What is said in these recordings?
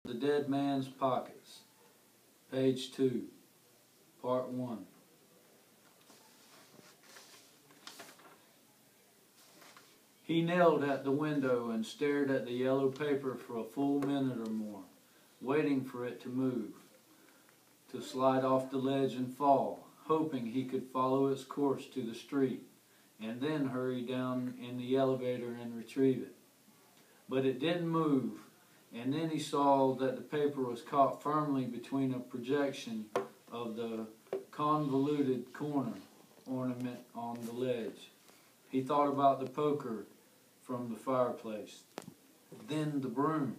The Dead Man's Pockets, page 2, part 1. He knelt at the window and stared at the yellow paper for a full minute or more, waiting for it to move, to slide off the ledge and fall, hoping he could follow its course to the street, and then hurry down in the elevator and retrieve it. But it didn't move, and then he saw that the paper was caught firmly between a projection of the convoluted corner ornament on the ledge. He thought about the poker from the fireplace, then the broom,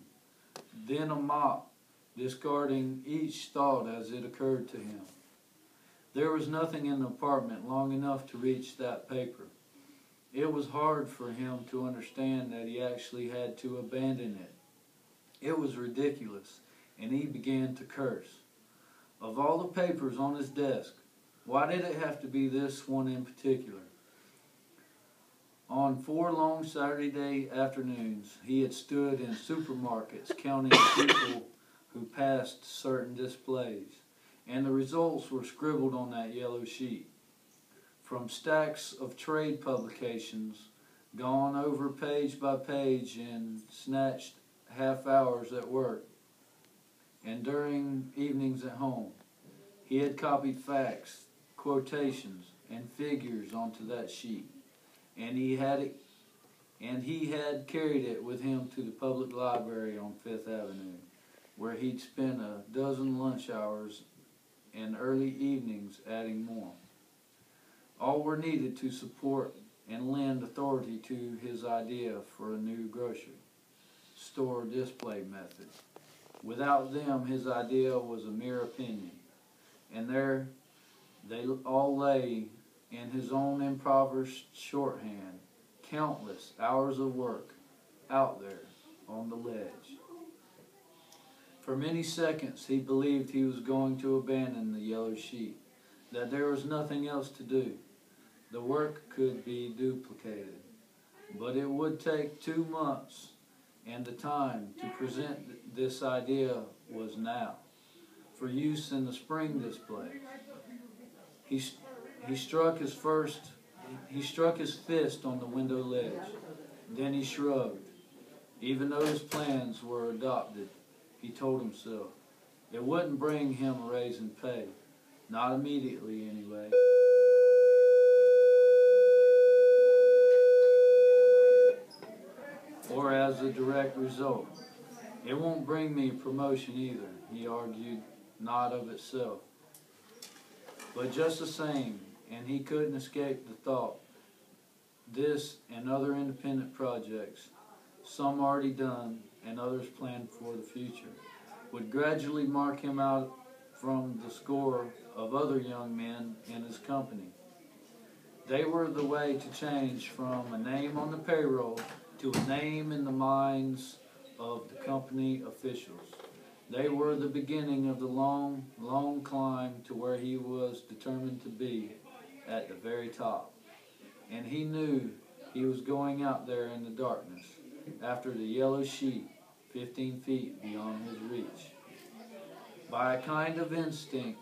then a mop, discarding each thought as it occurred to him. There was nothing in the apartment long enough to reach that paper. It was hard for him to understand that he actually had to abandon it. It was ridiculous, and he began to curse. Of all the papers on his desk, why did it have to be this one in particular? On 4 long Saturday afternoons, he had stood in supermarkets counting people who passed certain displays, and the results were scribbled on that yellow sheet. From stacks of trade publications, gone over page by page in snatched half hours at work and during evenings at home, he had copied facts, quotations, and figures onto that sheet, and he had carried it with him to the public library on 5th Avenue, where he'd spent a dozen lunch hours and early evenings adding more. All were needed to support and lend authority to his idea for a new grocery store display method. Without them, his idea was a mere opinion, and there they all lay in his own impoverished shorthand, countless hours of work out there on the ledge. For many seconds he believed he was going to abandon the yellow sheet, that there was nothing else to do. The work could be duplicated, but it would take 2 months, and the time to present this idea was now, for use in the spring display. He struck his fist on the window ledge. Then he shrugged. Even though his plans were adopted, he told himself, it wouldn't bring him a raise in pay. Not immediately, anyway. Or as a direct result. It won't bring me a promotion either, he argued, not of itself. But just the same, and he couldn't escape the thought, this and other independent projects, some already done and others planned for the future, would gradually mark him out from the score of other young men in his company. They were the way to change from a name on the payroll to a name in the minds of the company officials. They were the beginning of the long, long climb to where he was determined to be, at the very top. And he knew he was going out there in the darkness, after the yellow sheet, 15 feet beyond his reach. By a kind of instinct,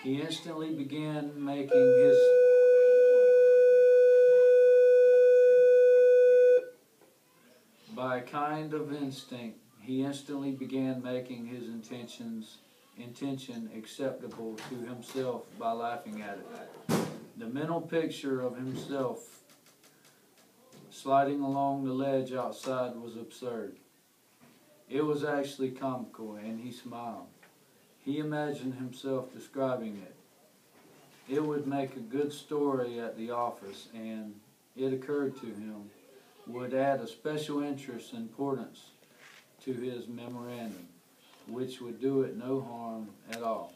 he instantly began making his intention acceptable to himself by laughing at it. The mental picture of himself sliding along the ledge outside was absurd. It was actually comical, and he smiled. He imagined himself describing it. It would make a good story at the office, and it occurred to him, would add a special interest and importance to his memorandum, which would do it no harm at all.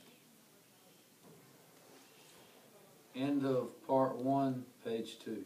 End of part 1, page 2.